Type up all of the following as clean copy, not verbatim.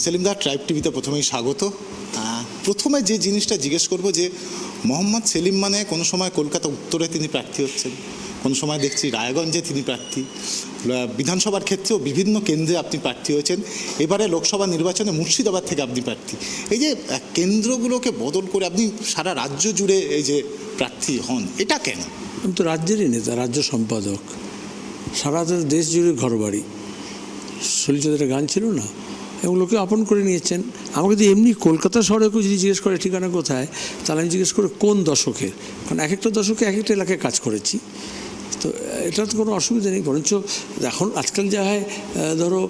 সেলিমদা, tribe টিভিতে প্রথমেই স্বাগত। প্রথমে যে জিনিসটা জিজ্ঞেস করব যে মোহাম্মদ সেলিম মানে কোনো সময় কলকাতা উত্তরে তিনি প্রার্থী হচ্ছেন, কোনো সময় দেখছি রায়গঞ্জে তিনি প্রার্থী, বিধানসভার ক্ষেত্রেও বিভিন্ন কেন্দ্রে আপনি প্রার্থী হয়েছেন, এবারে লোকসভা নির্বাচনে মুর্শিদাবাদ থেকে আপনি প্রার্থী। এই যে কেন্দ্রগুলোকে বদল করে আপনি সারা রাজ্য জুড়ে এই যে প্রার্থী হন, এটা কেন? আমি তো রাজ্যেরই নেতা, রাজ্য সম্পাদক, সারা দেশ জুড়ে ঘরবাড়ি। শরীরচন্দ্রের গান ছিল না, এগুলোকে আপন করে নিয়েছেন। আমাকে যদি এমনি কলকাতা শহরে কেউ যদি জিজ্ঞেস করে ঠিকানা কোথায়, তাহলে আমি জিজ্ঞেস করে কোন দশকের, কারণ এক একটা দশকে এক একটা এলাকায় কাজ করেছি, তো এটা তো কোনো অসুবিধা নেই। বরঞ্চ এখন আজকাল যা হয়, ধরো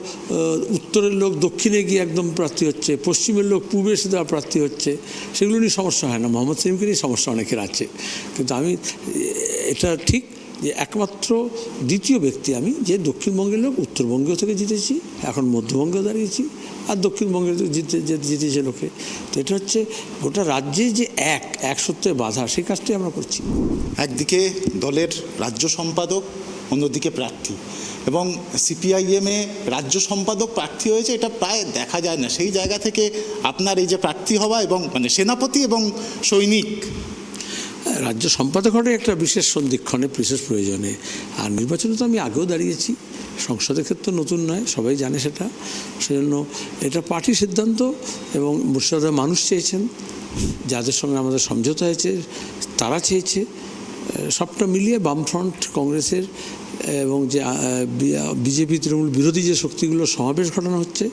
উত্তরের লোক দক্ষিণে গিয়ে একদম প্রার্থী হচ্ছে, পশ্চিমের লোক পূর্বে এসে দেওয়া প্রার্থী হচ্ছে, সেগুলো নিয়ে সমস্যা হয় না। মোহাম্মদ সেলিমকে নিয়ে সমস্যা অনেকের আছে, কিন্তু আমি এটা ঠিক যে একমাত্র দ্বিতীয় ব্যক্তি আমি যে দক্ষিণবঙ্গের লোক, উত্তরবঙ্গেও থেকে জিতেছি, এখন মধ্যবঙ্গেও দাঁড়িয়েছি, আর দক্ষিণবঙ্গের জিতেছে লোকে। তো এটা হচ্ছে গোটা রাজ্যে যে এক সত্যে বাধা, সেই কাজটাই আমরা করছি। একদিকে দলের রাজ্য সম্পাদক, অন্যদিকে প্রার্থী, এবং সিপিআইএমে রাজ্য সম্পাদক প্রার্থী হয়েছে, এটা প্রায় দেখা যায় না। সেই জায়গা থেকে আপনার এই যে প্রার্থী হওয়া, এবং মানে সেনাপতি এবং সৈনিক, রাজ্য সম্পাদক হওয়াটা একটা বিশেষ সন্ধিক্ষণে, বিশেষ প্রয়োজনে। আর নির্বাচনে তো আমি আগেও দাঁড়িয়েছি, সংসদের ক্ষেত্রে নতুন নয়, সবাই জানে সেটা। সেজন্য এটা পার্টির সিদ্ধান্ত, এবং মুর্শিদাবাদের মানুষ চেয়েছেন, যাদের সঙ্গে আমাদের সমঝোতা হয়েছে তারা চেয়েছে। সবটা মিলিয়ে বামফ্রন্ট, কংগ্রেসের এবং যে বিজেপি তৃণমূল বিরোধী যে শক্তিগুলো সমাবেশ ঘটানো হচ্ছে,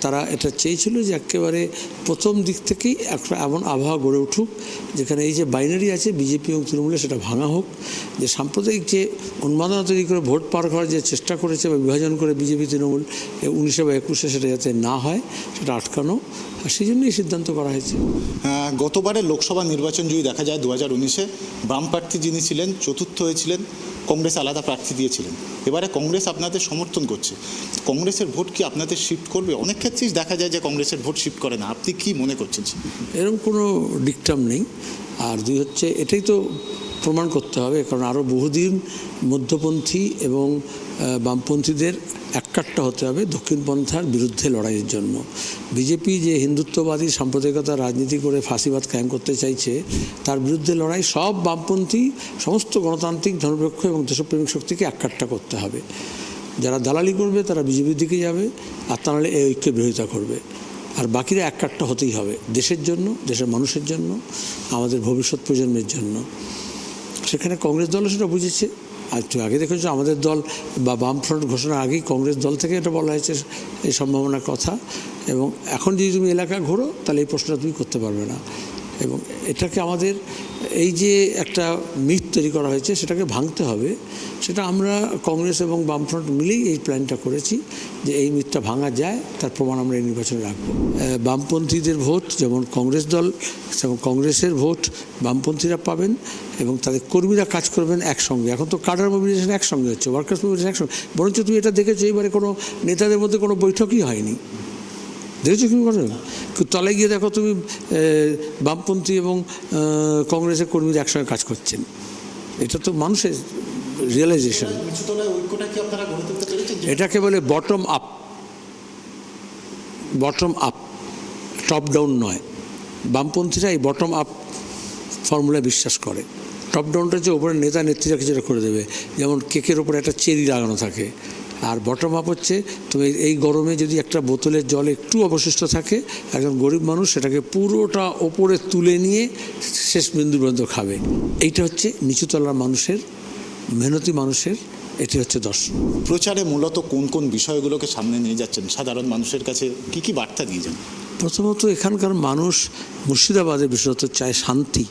তারা এটা চেয়েছিল যে একেবারে প্রথম দিক থেকেই একটা এমন আবহাওয়া গড়ে উঠুক যেখানে এই যে বাইনারি আছে বিজেপি এবং তৃণমূলে, সেটা ভাঙা হোক। যে সাম্প্রদায়িক যে উন্মাদনা তৈরি করে ভোট পার করার যে চেষ্টা করেছে বা বিভাজন করে বিজেপি তৃণমূল 19 বা 21, সেটা যাতে না হয়, সেটা আটকানো, আর সেই জন্যই সিদ্ধান্ত করা হয়েছে। গতবারের লোকসভা নির্বাচন যদি দেখা যায়, 2019-এ বাম প্রার্থী যিনি ছিলেন চতুর্থ হয়েছিলেন, কংগ্রেস আলাদা প্রার্থী দিয়েছিলেন। এবারে কংগ্রেস আপনাদের সমর্থন করছে, কংগ্রেসের ভোট কি আপনাদের শিফট করবে? অনেক ক্ষেত্রেই দেখা যায় যে কংগ্রেসের ভোট শিফট করে না, আপনি কি মনে করছেন? এরকম কোনো ডিকটাম নেই। আর দুই হচ্ছে, এটাই তো প্রমাণ করতে হবে, কারণ আরও বহুদিন মধ্যপন্থী এবং বামপন্থীদের এককাট্টা হতে হবে দক্ষিণপন্থার বিরুদ্ধে লড়াইয়ের জন্য। বিজেপি যে হিন্দুত্ববাদী সাম্প্রদায়িকতার রাজনীতি করে ফাঁসিবাদ কায়েম করতে চাইছে, তার বিরুদ্ধে লড়াই সব বামপন্থী, সমস্ত গণতান্ত্রিক, ধর্মনিরপেক্ষ এবং দেশপ্রেমিক শক্তিকে এককাট্টা করতে হবে। যারা দালালি করবে তারা বিজেপির দিকে যাবে, আর তা নাহলে এই ঐক্যের বিরোধিতা করবে। আর বাকিরা এককাট্টা হতেই হবে দেশের জন্য, দেশের মানুষের জন্য, আমাদের ভবিষ্যৎ প্রজন্মের জন্য। সেখানে কংগ্রেস দলও সেটা বুঝেছে। আর তুই আগে দেখেছো আমাদের দল বা বামফ্রন্ট ঘোষণার আগেই কংগ্রেস দল থেকে এটা বলা হয়েছে এই সম্ভাবনার কথা, এবং এখন যদি তুমি এলাকা ঘোরো তাহলে এই প্রশ্নটা তুমি করতে পারবে না। এবং এটাকে আমাদের এই যে একটা মিথ তৈরি করা হয়েছে, সেটাকে ভাঙতে হবে। সেটা আমরা কংগ্রেস এবং বামফ্রন্ট মিলেই এই প্ল্যানটা করেছি যে এই মিথটা ভাঙা যায়, তার প্রমাণ আমরা এই নির্বাচনে রাখবো। বামপন্থীদের ভোট যেমন কংগ্রেস দল এবং কংগ্রেসের ভোট বামপন্থীরা পাবেন, এবং তাদের কর্মীরা কাজ করবেন একসঙ্গে। এখন তো কাডার মোবিলাইজেশন একসঙ্গে হচ্ছে, ওয়ার্কার্স মোবিলাইজেশন একসঙ্গে। বরঞ্চ তুমি এটা দেখেছো, এবারে কোনো নেতাদের মধ্যে কোনো বৈঠকই হয়নি, দেখেছো কি করে? তলায় গিয়ে দেখো তুমি, বামপন্থী এবং কংগ্রেসের কর্মীরা একসঙ্গে কাজ করছেন। এটা তো মানুষের রিয়েলাইজেশন। এটাকে বলে bottom up, bottom up, top down নয়। বামপন্থীরা এই বটম আপ ফর্মুলায় বিশ্বাস করে। টপ ডাউনটা হচ্ছে ওপরে নেতা নেত্রীরা কিছুটা করে দেবে, যেমন কেকের ওপরে একটা চেরি লাগানো থাকে। আর বটম আপ হচ্ছে, তুমি এই গরমে যদি একটা বোতলের জল একটু অবশিষ্ট থাকে, একজন গরিব মানুষ সেটাকে পুরোটা ওপরে তুলে নিয়ে শেষ বিন্দু পর্যন্ত খাবে। এইটা হচ্ছে নিচুতলার মানুষের, মেহনতি মানুষের, এটি হচ্ছে দর্শন। প্রচারে মূলত কোন কোন বিষয়গুলোকে সামনে নিয়ে যাচ্ছেন? সাধারণ মানুষের কাছে কি কি বার্তা দিয়ে যান? প্রথমত এখানকার মানুষ, মুর্শিদাবাদের বিশেষত চায় শান্তি,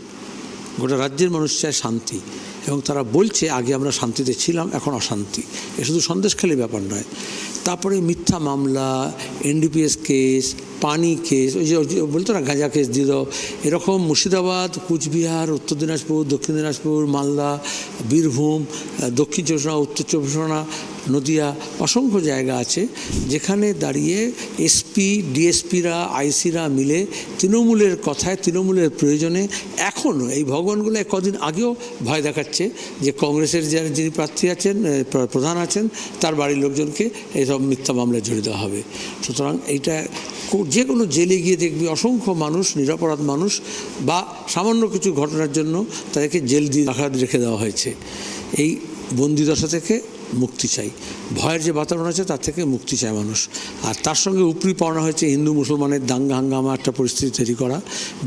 গোটা রাজ্যের মানুষ চায় শান্তি, এবং তারা বলছে আগে আমরা শান্তিতে ছিলাম, এখন অশান্তি। এ শুধু সন্দেশখালী ব্যাপার নয়। তারপরে মিথ্যা মামলা, এনডিপিএস কেস, পানি কেস, ওই যে বলতো না গাঁজা কেস দিয়ে দাও, এরকম মুর্শিদাবাদ, কুচবিহার, উত্তর দিনাজপুর, দক্ষিণ দিনাজপুর, মালদা, বীরভূম, দক্ষিণ চব্বিশ পরগনা, উত্তর চব্বিশ পরগনা, নদিয়া অসংখ্য জায়গা আছে যেখানে দাঁড়িয়ে এসপি ডিএসপিরা আইসিরা মিলে তৃণমূলের কথায় তৃণমূলের প্রয়োজনে এখনও এই ভগবানগুলো কদিন আগেও ভয় দেখাচ্ছে যে কংগ্রেসের যিনি প্রার্থী আছেন প্রধান আছেন তার বাড়ির লোকজনকে এইসব মিথ্যা মামলায় জড়িত হবে। সুতরাং এইটা যে কোনো জেলে গিয়ে দেখবি অসংখ্য মানুষ নিরপরাধ মানুষ বা সামান্য কিছু ঘটনার জন্য তাদেরকে জেল দিয়ে রেখে দেওয়া হয়েছে। এই বন্দিদশা থেকে মুক্তি চাই, ভয়ের যে বাতাবরণ আছে তার থেকে মুক্তি চায় মানুষ। আর তার সঙ্গে উপরি পাওনা হয়েছে হিন্দু মুসলমানের দাঙ্গা হাঙ্গামা একটা পরিস্থিতি তৈরি করা।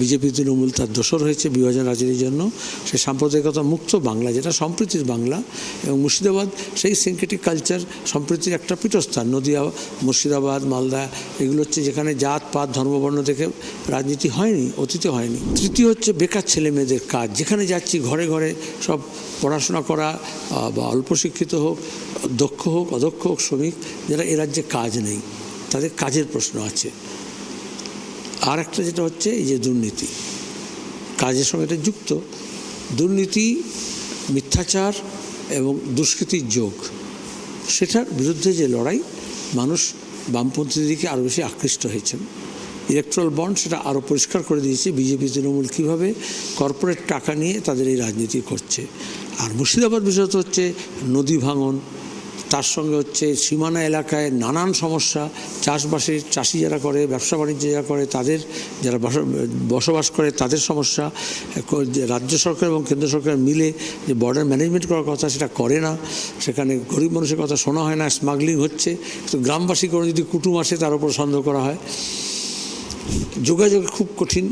বিজেপি তৃণমূল তার দোসর হয়েছে বিভাজন রাজনীতির জন্য। সে সাম্প্রদায়িকতা মুক্ত বাংলা যেটা সম্প্রীতির বাংলা, এবং মুর্শিদাবাদ সেই সিনথেটিক কালচার সম্প্রীতির একটা পীঠস্থান। নদিয়া, মুর্শিদাবাদ, মালদা এগুলো হচ্ছে যেখানে জাত পাত ধর্মবর্ণ দেখে রাজনীতি হয়নি, অতীতে হয়নি। তৃতীয় হচ্ছে বেকার ছেলে মেয়েদের কাজ। যেখানে যাচ্ছি ঘরে ঘরে সব পড়াশোনা করা বা অল্প শিক্ষিত হোক, দক্ষ হোক অদক্ষ হোক শ্রমিক, যারা এ রাজ্যে কাজ নেই তাদের কাজের প্রশ্ন আছে। আর একটা যেটা হচ্ছে এই যে দুর্নীতি, কাজের সঙ্গে এটা যুক্ত। দুর্নীতি, মিথ্যাচার এবং দুষ্কৃতির যোগ, সেটার বিরুদ্ধে যে লড়াই, মানুষ বামপন্থীদের দিকে আরও বেশি আকৃষ্ট হয়েছেন। ইলেকট্রাল বন্ড সেটা আরও পরিষ্কার করে দিয়েছে বিজেপি তৃণমূল কীভাবে কর্পোরেট টাকা নিয়ে তাদের এই রাজনীতি করছে। আর মুর্শিদাবাদ বিষয়ত হচ্ছে নদী ভাঙন, তার সঙ্গে হচ্ছে সীমানা এলাকায় নানান সমস্যা, চাষবাসের চাষি যারা করে, ব্যবসা বাণিজ্য যারা করে, তাদের যারা বসবাস করে তাদের সমস্যা। রাজ্য সরকার এবং কেন্দ্র সরকার মিলে যে বর্ডার ম্যানেজমেন্ট করার কথা সেটা করে না, সেখানে গরিব মানুষের কথা শোনা হয় না, স্মাগলিং হচ্ছে। তো গ্রামবাসী করে যদি কুটুম আসে তার উপর সন্দেহ করা হয়। যোগাযোগ খুব কঠিন।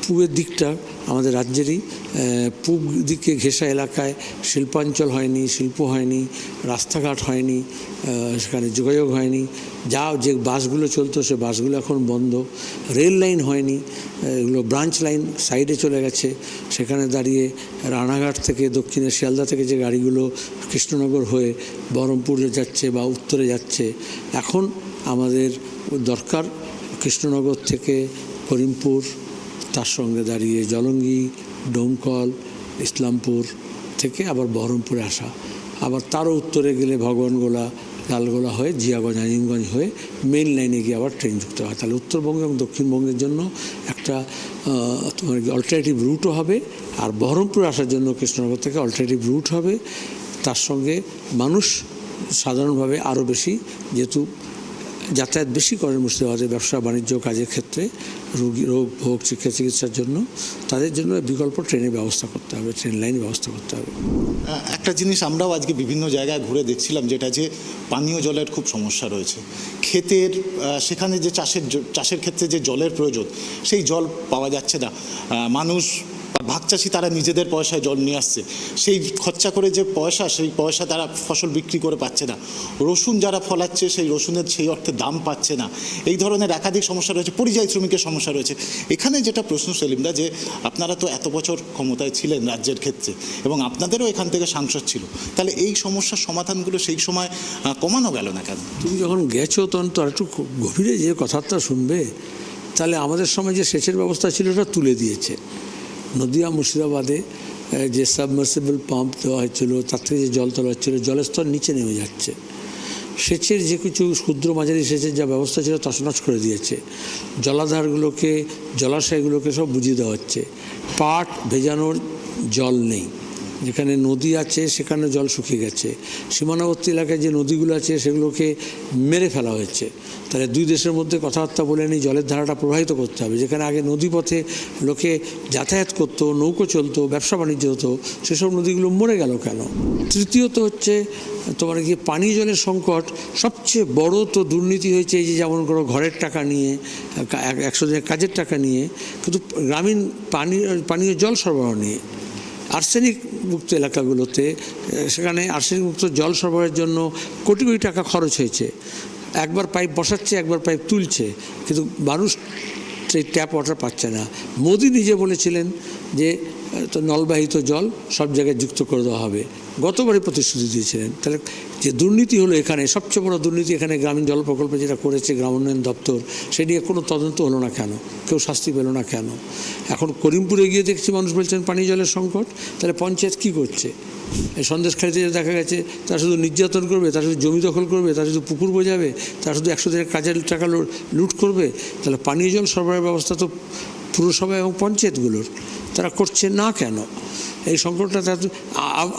পূবের দিকটা আমাদের রাজ্যেরই পূব দিকে ঘেঁষা এলাকায় শিল্পাঞ্চল হয়নি, শিল্প হয়নি, রাস্তাঘাট হয়নি, সেখানে যোগাযোগ হয়নি। যে বাসগুলো চলতো সে বাসগুলো এখন বন্ধ। রেল লাইন হয়নি, এগুলো ব্রাঞ্চ লাইন সাইডে চলে গেছে। সেখানে দাঁড়িয়ে রানাঘাট থেকে দক্ষিণে শিয়ালদা থেকে যে গাড়িগুলো কৃষ্ণনগর হয়ে বহরমপুরে যাচ্ছে বা উত্তরে যাচ্ছে, এখন আমাদের দরকার কৃষ্ণনগর থেকে করিমপুর, তার সঙ্গে দাঁড়িয়ে জলঙ্গি, ডোমকল, ইসলামপুর থেকে আবার বহরমপুরে আসা, আবার তারও উত্তরে গেলে ভগবানগোলা, লালগোলা হয়ে জিয়াগঞ্জ, আজিমগঞ্জ হয়ে মেইন লাইনে গিয়ে আবার ট্রেন যুক্ত হয়। তাহলে উত্তরবঙ্গ এবং দক্ষিণবঙ্গের জন্য একটা তোমার অল্টারনেটিভ রুটও হবে, আর বহরমপুর আসার জন্য কৃষ্ণনগর থেকে অল্টারনেটিভ রুট হবে। তার সঙ্গে মানুষ সাধারণভাবে আরও বেশি, যেহেতু যাতায়াত বেশি করেন মুর্শিদাবাদে ব্যবসা বাণিজ্য কাজের ক্ষেত্রে, রোগ ভোগ চিকিৎসার জন্য, তাদের জন্য বিকল্প ট্রেনের ব্যবস্থা করতে হবে, ট্রেন লাইন ব্যবস্থা করতে হবে। একটা জিনিস আমরাও আজকে বিভিন্ন জায়গায় ঘুরে দেখছিলাম, যেটা যে পানীয় জলের খুব সমস্যা রয়েছে। ক্ষেতের সেখানে যে চাষের ক্ষেত্রে যে জলের প্রয়োজন, সেই জল পাওয়া যাচ্ছে না। মানুষ ভাগ চাষি তারা নিজেদের পয়সায় জল নিয়ে আসছে, সেই খরচা করে যে পয়সা, সেই পয়সা তারা ফসল বিক্রি করে পাচ্ছে না। রসুন যারা ফলাচ্ছে সেই রসুনের সেই অর্থে দাম পাচ্ছে না। এই ধরনের একাধিক সমস্যা রয়েছে। পরিযায়ী শ্রমিকের সমস্যা রয়েছে। এখানে যেটা প্রশ্ন সেলিমদা, যে আপনারা তো এত বছর ক্ষমতায় ছিলেন রাজ্যের ক্ষেত্রে, এবং আপনাদেরও এখান থেকে সাংসদ ছিল, তাহলে এই সমস্যার সমাধানগুলো সেই সময় কমানো গেল না কেন? তুমি যখন গেছো তখন তো একটু গভীরে যে কথাটা শুনবে, তাহলে আমাদের সময় যে সেচের ব্যবস্থা ছিল ওটা তুলে দিয়েছে। নদিয়া মুর্শিদাবাদে যে সাবমার্সিবল পাম্প দেওয়া হয়েছিল, তার থেকে যে জল তোলা হচ্ছিল, জলের স্তর নিচে নেমে যাচ্ছে। সেচের যে কিছু ক্ষুদ্র মাঝারি সেচের যা ব্যবস্থা ছিল তছনছ করে দিয়েছে। জলাধারগুলোকে, জলাশয়গুলোকে সব বুঝিয়ে দেওয়া হচ্ছে। পাট ভেজানোর জল নেই, যেখানে নদী আছে সেখানে জল শুকিয়ে গেছে। সীমানাবর্তী এলাকায় যে নদীগুলো আছে সেগুলোকে মেরে ফেলা হয়েছে। তাহলে দুই দেশের মধ্যে কথাবার্তা বলে নিয়ে জলের ধারাটা প্রবাহিত করতে হবে। যেখানে আগে নদীপথে লোকে যাতায়াত করতো, নৌকো চলতো, ব্যবসা বাণিজ্য হতো, সেসব নদীগুলো মরে গেল কেন? তৃতীয়ত হচ্ছে তোমার কি পানীয় জলের সংকট। সবচেয়ে বড় তো দুর্নীতি হয়েছে এই যে যেমন কোনো ঘরের টাকা নিয়ে, 100 দিনের কাজের টাকা নিয়ে, কিন্তু গ্রামীণ পানীয় জল সরবরাহ নিয়ে। আর্সেনিক মুক্ত এলাকাগুলোতে সেখানে আর্সেনিক মুক্ত জল সরবরাহের জন্য কোটি কোটি টাকা খরচ হয়েছে। একবার পাইপ বসাচ্ছে, একবার পাইপ তুলছে, কিন্তু মানুষ সেই ট্যাপ ওয়াটার পাচ্ছে না। মোদি নিজে বলেছিলেন যে তো নলবাহিত জল সব জায়গায় যুক্ত করে দেওয়া হবে, গতবারই প্রতিশ্রুতি দিয়েছিলেন। তাহলে যে দুর্নীতি হলো এখানে, সবচেয়ে বড় দুর্নীতি এখানে গ্রামীণ জল প্রকল্পে যেটা করেছে গ্রাম উন্নয়ন দপ্তর, সে নিয়ে কোনো তদন্ত হলো না কেন? কেউ শাস্তি পেল না কেন? এখন করিমপুরে গিয়ে দেখছি মানুষ বলছেন পানীয় জলের সংকট। তাহলে পঞ্চায়েত কী করছে? এই সন্দেশখালিতে দেখা গেছে তারা শুধু নির্যাতন করবে, তারা শুধু জমি দখল করবে, তারা শুধু পুকুর বোঝাবে, তারা শুধু 100 দিনের কাজের টাকা লুট করবে। তাহলে পানীয় জল সরবরাহের ব্যবস্থা তো পুরসভা এবং পঞ্চায়েতগুলোর, তারা করছে না কেন? এই সংকটটা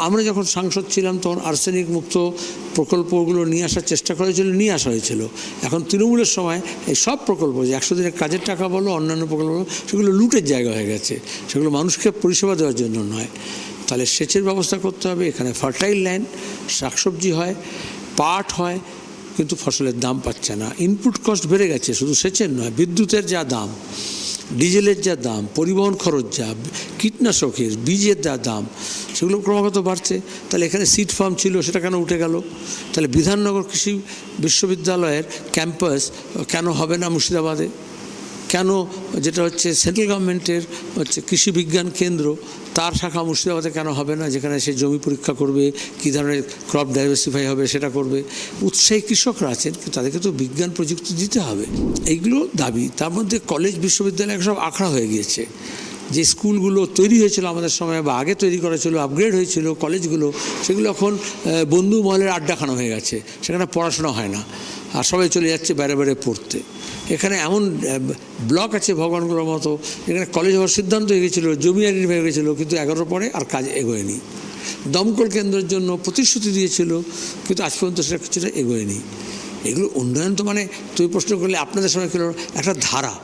আমরা যখন সাংসদ ছিলাম তখন আর্সেনিক মুক্ত প্রকল্পগুলো নিয়ে আসার চেষ্টা নিয়ে আসা হয়েছিল। এখন তৃণমূলের সময় এই সব প্রকল্প, যে 100 দিনের কাজের টাকা বলো, অন্যান্য প্রকল্প, সেগুলো লুটের জায়গা হয়ে গেছে, সেগুলো মানুষকে পরিষেবা দেওয়ার জন্য নয়। তাহলে সেচের ব্যবস্থা করতে হবে। এখানে ফার্টাইল ল্যান্ড, শাকসবজি হয়, পাট হয়, কিন্তু ফসলের দাম পাচ্ছে না। ইনপুট কস্ট বেড়ে গেছে, শুধু সেচের নয়, বিদ্যুতের যা দাম, ডিজেলের যা দাম, পরিবহন খরচ যা, কীটনাশকের, বীজের যা দাম, সেগুলো ক্রমাগত বাড়ছে। তাহলে এখানে সিড ফার্ম ছিল, সেটা কেন উঠে গেল? তাহলে বিধাননগর কৃষি বিশ্ববিদ্যালয়ের ক্যাম্পাস কেন হবে না মুর্শিদাবাদে? কেন যেটা হচ্ছে সেন্ট্রাল গভর্নমেন্টের কৃষি বিজ্ঞান কেন্দ্র, তার শাখা মুর্শিদাবাদে কেন হবে না? যেখানে সে জমি পরীক্ষা করবে, কী ধরনের ক্রপ ডাইভার্সিফাই হবে সেটা করবে। উৎসাহী কৃষকরা আছেন, কিন্তু তাদেরকে তো বিজ্ঞান প্রযুক্তি দিতে হবে। এইগুলো দাবি। তার মধ্যে কলেজ বিশ্ববিদ্যালয় সব আখড়া হয়ে গিয়েছে। যে স্কুলগুলো তৈরি হয়েছিল আমাদের সময়, বা আগে তৈরি করা ছিল, আপগ্রেড হয়েছিল কলেজগুলো, সেগুলো এখন বন্ধু মহলের আড্ডাখানা হয়ে গেছে। সেখানে পড়াশোনা হয় না, আর সবাই চলে যাচ্ছে বাইরে বাইরে পড়তে। এখানে এমন ব্লক আছে ভগবানগুলোর মতো, এখানে কলেজ হওয়ার সিদ্ধান্ত হয়ে গেছিলো, জমি আইন হয়ে গেছিলো, কিন্তু 11 পরে আর কাজ এগোয়নি। দমকল কেন্দ্রের জন্য প্রতিশ্রুতি দিয়েছিল, কিন্তু আজ পর্যন্ত সেটা কিছুটা এগোয়নি। এগুলো উন্নয়ন তো মানে, তুমি প্রশ্ন করলে আপনাদের সময় ছিল একটা ধারা।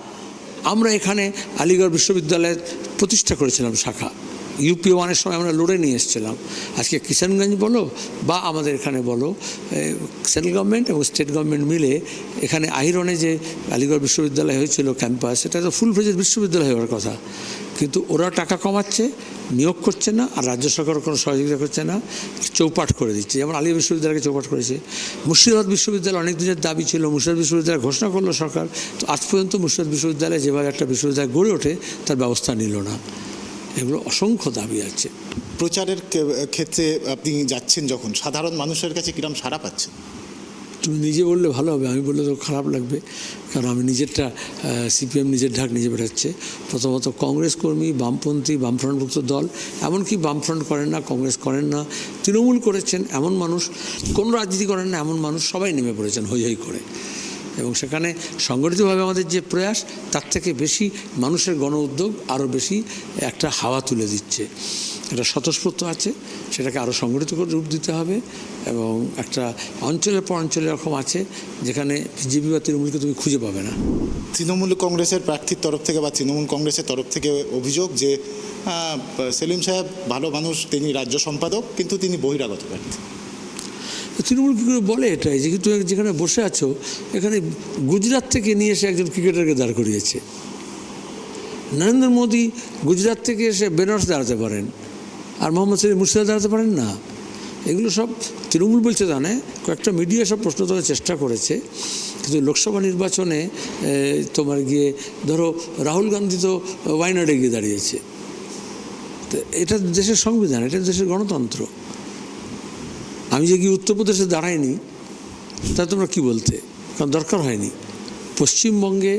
আমরা এখানে আলিগড় বিশ্ববিদ্যালয়ের প্রতিষ্ঠা করেছিলাম শাখা, ইউপি 1-এর সময় আমরা লড়ে নিয়ে এসেছিলাম। আজকে কিষানগঞ্জ বলো বা আমাদের এখানে বলো, সেন্ট্রাল গভর্নমেন্ট এবং স্টেট গভর্নমেন্ট মিলে এখানে আহিরনে যে আলিগড় বিশ্ববিদ্যালয় হয়েছিল ক্যাম্পাস, সেটা তো ফুল ফ্লেজেড বিশ্ববিদ্যালয় হওয়ার কথা, কিন্তু ওরা টাকা কমাচ্ছে, নিয়োগ করছে না, আর রাজ্য সরকারও কোনো সহযোগিতা করছে না, চৌপাট করে দিচ্ছে। যেমন আলিগড় বিশ্ববিদ্যালয়কে চৌপাট করেছে। মুর্শিদাবাদ বিশ্ববিদ্যালয় অনেক দিনের দাবি ছিল, মুর্শিদাবাদ বিশ্ববিদ্যালয় ঘোষণা করলো সরকার, তো আজ পর্যন্ত মুর্শিদাবাদ বিশ্ববিদ্যালয় যেভাবে একটা বিশ্ববিদ্যালয় গড়ে ওঠে তার ব্যবস্থা নিল না। এগুলো অসংখ্য দাবি আছে। প্রচারের ক্ষেত্রে আপনি যাচ্ছেন যখন, সাধারণ মানুষের কাছে কিরম সাড়া পাচ্ছেন? তুমি নিজে বললে ভালো হবে, আমি বললে তো খারাপ লাগবে, কারণ আমি নিজেরটা সিপিএম নিজের ঢাক নিজে বেরোচ্ছে। প্রথমত কংগ্রেস কর্মী, বামপন্থী, বামফ্রন্টভুক্ত দল, এমনকি বামফ্রন্ট করেন না, কংগ্রেস করেন না, তৃণমূল করেছেন এমন মানুষ, কোনো রাজনীতি করেন না এমন মানুষ, সবাই নেমে পড়েছেন হৈ হৈ করে। এবং সেখানে সংগঠিতভাবে আমাদের যে প্রয়াস, তার থেকে বেশি মানুষের গণ উদ্যোগ আরও বেশি একটা হাওয়া তুলে দিচ্ছে। একটা স্বতঃস্ফূর্ত আছে, সেটাকে আরও সংগঠিত করে রূপ দিতে হবে। এবং একটা অঞ্চলের পর অঞ্চলে এরকম আছে যেখানে বিজেপি বা তৃণমূলকে তুমি খুঁজে পাবে না। তৃণমূল কংগ্রেসের প্রার্থীর তরফ থেকে বা তৃণমূল কংগ্রেসের তরফ থেকে অভিযোগ যে সেলিম সাহেব ভালো মানুষ, তিনি রাজ্য সম্পাদক, কিন্তু তিনি বহিরাগত প্রার্থী। তৃণমূল কী করে বলে এটাই যে তুমি যেখানে বসে আছো, এখানে গুজরাট থেকে নিয়ে এসে একজন ক্রিকেটারকে দাঁড় করিয়েছে। নরেন্দ্র মোদী গুজরাট থেকে এসে বেনারস দাঁড়াতে পারেন, আর মোহাম্মদ সেলিম মুর্শিদাবাদ দাঁড়াতে পারেন না। এগুলো সব তৃণমূল বলছে জানে, কয়েকটা মিডিয়া সব প্রশ্ন তোলার চেষ্টা করেছে, কিন্তু লোকসভা নির্বাচনে তোমার গিয়ে ধরো রাহুল গান্ধী তো ওয়াইনাডে গিয়ে দাঁড়িয়েছে। তো এটা দেশের সংবিধান, এটা দেশের গণতন্ত্র। আমি যে গিয়ে উত্তরপ্রদেশে দাঁড়াইনি, তা তোমরা কী বলতে? কারণ দরকার হয়নি। পশ্চিমবঙ্গে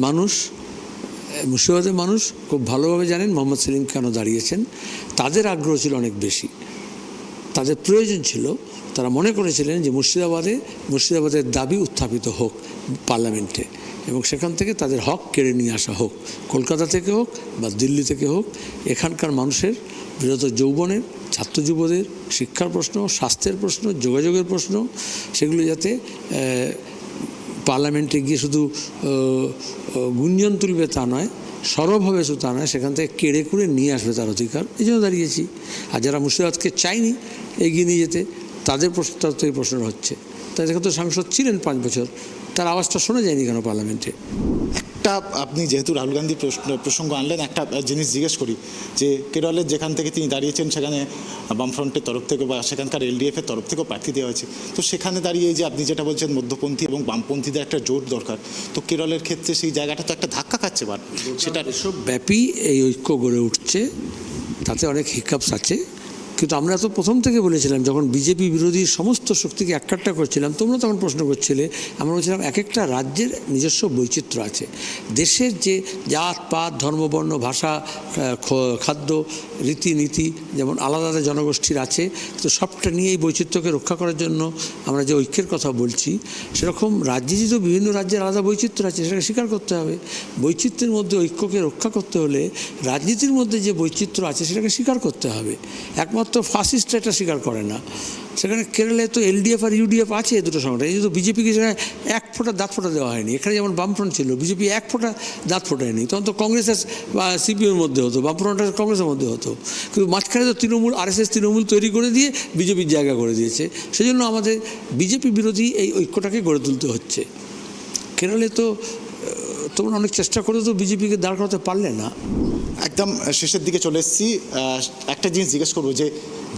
মানুষ, মুর্শিদাবাদের মানুষ খুব ভালোভাবে জানেন মোহাম্মদ সেলিম কেন দাঁড়িয়েছেন। তাদের আগ্রহ ছিল অনেক বেশি, তাদের প্রয়োজন ছিল, তারা মনে করেছিলেন যে মুর্শিদাবাদের দাবি উত্থাপিত হোক পার্লামেন্টে, এবং সেখান থেকে তাদের হক কেড়ে নিয়ে আসা হোক, কলকাতা থেকে হোক বা দিল্লি থেকে হোক। এখানকার মানুষের বিরত যৌবনের, ছাত্র যুবদের শিক্ষার প্রশ্ন, স্বাস্থ্যের প্রশ্ন, যোগাযোগের প্রশ্ন, সেগুলো যাতে পার্লামেন্টে গিয়ে শুধু গুঞ্জন তুলবে তা নয়, সরব হবে শুধু তা নয়, সেখান থেকে কেড়ে কুড়ে নিয়ে আসবে তার অধিকার। এই জন্য দাঁড়িয়েছি। আর যারা মুর্শিদাবাদকে চায়নি এগিয়ে নিয়ে যেতে, তাদের এই প্রশ্নটা হচ্ছে। তাই দেখো তো সাংসদ ছিলেন 5 বছর, তার আওয়াজটা শোনা যায়নি কেন পার্লামেন্টে? একটা একটা আপনি যেহেতু রাহুল গান্ধী প্রসঙ্গ আনলেন, একটা জিনিস জিজ্ঞেস করি যে কেরলের যেখান থেকে তিনি দাঁড়িয়েছেন সেখানে বামফ্রন্টের তরফ থেকে বা সেখানকার এলডিএফের তরফ থেকেও প্রার্থী দেওয়া হয়েছে, তো সেখানে দাঁড়িয়ে যে আপনি যেটা বলছেন মধ্যপন্থী এবং বামপন্থীদের একটা জোট দরকার, তো কেরলের ক্ষেত্রে সেই জায়গাটা তো একটা ধাক্কা খাচ্ছে বার, সেটা এসব ব্যাপী এই ঐক্য গড়ে উঠছে, তাতে অনেক হিকআপস আছে। কিন্তু আমরা তো প্রথম থেকে বলেছিলাম, যখন বিজেপি বিরোধী সমস্ত শক্তিকে এককাট্টা করছিলাম, তোমরা তখন প্রশ্ন করছিলে, আমরা বলছিলাম এক একটা রাজ্যের নিজস্ব বৈচিত্র্য আছে। দেশের যে জাত পাত ধর্ম বর্ণ ভাষা খাদ্য রীতিনীতি যেমন আলাদা আলাদা জনগোষ্ঠীর আছে, তো সবটা নিয়ে এই বৈচিত্র্যকে রক্ষা করার জন্য আমরা যে ঐক্যের কথা বলছি, সেরকম রাজ্যে যেহেতু বিভিন্ন রাজ্যের আলাদা বৈচিত্র্য আছে, সেটাকে স্বীকার করতে হবে। বৈচিত্র্যের মধ্যে ঐক্যকে রক্ষা করতে হলে রাজনীতির মধ্যে যে বৈচিত্র্য আছে সেটাকে স্বীকার করতে হবে। একমাত্র ফাসিস্টরা এটা স্বীকার করে না। সেখানে কেরলে তো এলডিএফ আর ইউডিএফ আছে, দুটো সংগঠন। এই তো বিজেপিকে সেখানে এক ফোঁটা দাঁত ফোঁটা দেওয়া হয়নি। এখানে যেমন বামফ্রন্ট ছিল, বিজেপি এক ফোঁটা দাঁত ফোটায়নি, তখন তো কংগ্রেস বা সিপিএমের মধ্যে হতো, বামফ্রন্ট আর কংগ্রেসের মধ্যে হতো। কিন্তু মাঝখানে তো তৃণমূল আরএসএস তৃণমূল তৈরি করে দিয়ে বিজেপির জায়গা করে দিয়েছে। সেজন্য আমাদের বিজেপি বিরোধী এই ঐক্যটাকে গড়ে তুলতে হচ্ছে। কেরলে তো তোমরা অনেক চেষ্টা করে তো বিজেপিকে দাঁড় করাতে পারলে না। একদম শেষের দিকে চলে এসেছি। একটা জিনিস জিজ্ঞেস করবো যে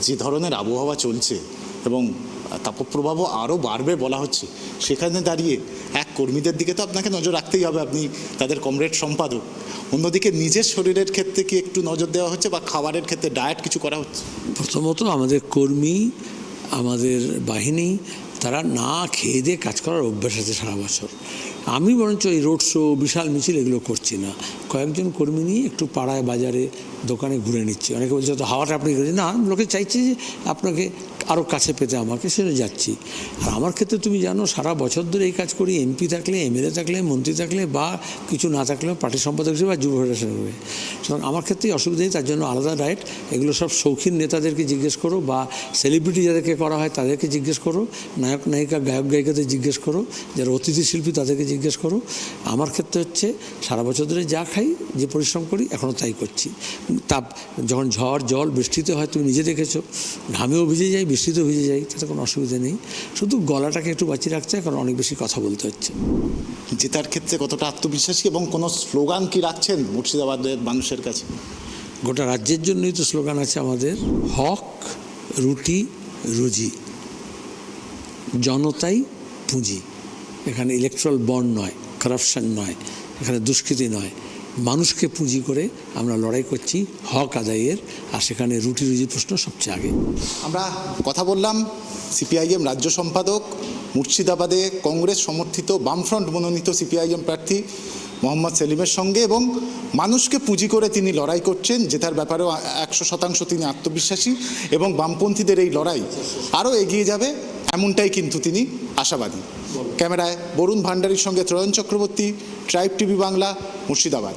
যে ধরনের আবহাওয়া চলছে এবং তাপপ্রবাহ আরও বাড়বে বলা হচ্ছে, সেখানে দাঁড়িয়ে এক কর্মীদের দিকে তো আপনাকে নজর রাখতেই হবে, আপনি তাদের কমরেড সম্পাদক। অন্যদিকে নিজের শরীরের ক্ষেত্রে কি একটু নজর দেওয়া হচ্ছে বা খাবারের ক্ষেত্রে ডায়েট কিছু করা হচ্ছে? প্রথমত আমাদের কর্মী, আমাদের বাহিনী, তারা না খেয়ে দিয়ে কাজ করার অভ্যাস আছে সারা বছর। আমি বরঞ্চ এই রোড শো বিশাল মিছিল এগুলো করছি না, কয়েকজন কর্মী নিয়ে একটু পাড়ায় বাজারে দোকানে ঘুরে নিচ্ছি। অনেকে বলছে তো হাওয়াটা আপনি করেছেন, না লোকে চাইছে যে আপনাকে আরও কাছে পেতে, আমাকে সেটা যাচ্ছি। আর আমার ক্ষেত্রে তুমি জানো, সারা বছর ধরে এই কাজ করি, এমপি থাকলে এমএলএ থাকলে মন্ত্রী থাকলে বা কিছু না থাকলেও পার্টি সম্পাদক হিসেবে বা যুব ফেডারেশন হবে। সুতরাং আমার ক্ষেত্রেই অসুবিধা নেই, তার জন্য আলাদা ডায়েট। এগুলো সব শৌখিন নেতাদেরকে জিজ্ঞেস করো বা সেলিব্রিটি যাদেরকে করা হয় তাদেরকে জিজ্ঞেস করো, নায়ক নায়িকা গায়ক গায়িকাদের জিজ্ঞেস করো, যারা অতিথি শিল্পী তাদেরকে জিজ্ঞেস করো। আমার ক্ষেত্রে হচ্ছে সারা বছর ধরে যা খাই, যে পরিশ্রম করি, এখনও তাই করছি। তাপ যখন ঝড় জল বৃষ্টিতে হয়, তুমি নিজে দেখেছো, ঘামেও ভিজে যাই, বৃষ্টিতেও ভিজে যাই, তাতে কোনো অসুবিধা নেই। শুধু গলাটাকে একটু বাঁচিয়ে রাখতে হয়, কারণ অনেক বেশি কথা বলতে হচ্ছে। জেতার ক্ষেত্রে কতটা আত্মবিশ্বাসী এবং কোনো স্লোগান কি রাখছেন মুর্শিদাবাদের মানুষের কাছে? গোটা রাজ্যের জন্যই তো স্লোগান আছে আমাদের, হক রুটি রুজি, জনতাই পুঁজি। এখানে ইলেকট্রাল বন্ড নয়, কারাপশন নয়, এখানে দুষ্কৃতি নয়, মানুষকে পুঁজি করে আমরা লড়াই করছি হক আদায়ের, আর সেখানে রুটি রুজির প্রশ্ন সবচেয়ে আগে। আমরা কথা বললাম সিপিআইএম রাজ্য সম্পাদক, মুর্শিদাবাদে কংগ্রেস সমর্থিত বামফ্রন্ট মনোনীত সিপিআইএম প্রার্থী মোহাম্মদ সেলিমের সঙ্গে, এবং মানুষকে পুঁজি করে তিনি লড়াই করছেন, জেতার ব্যাপারেও 100% তিনি আত্মবিশ্বাসী এবং বামপন্থীদের এই লড়াই আরও এগিয়ে যাবে, এমনটাই কিন্তু তিনি আশাবাদী। ক্যামেরায় বরুণ ভান্ডারীর সঙ্গে ত্রয়ন চক্রবর্তী, ট্রাইব টিভি বাংলা, মুর্শিদাবাদ।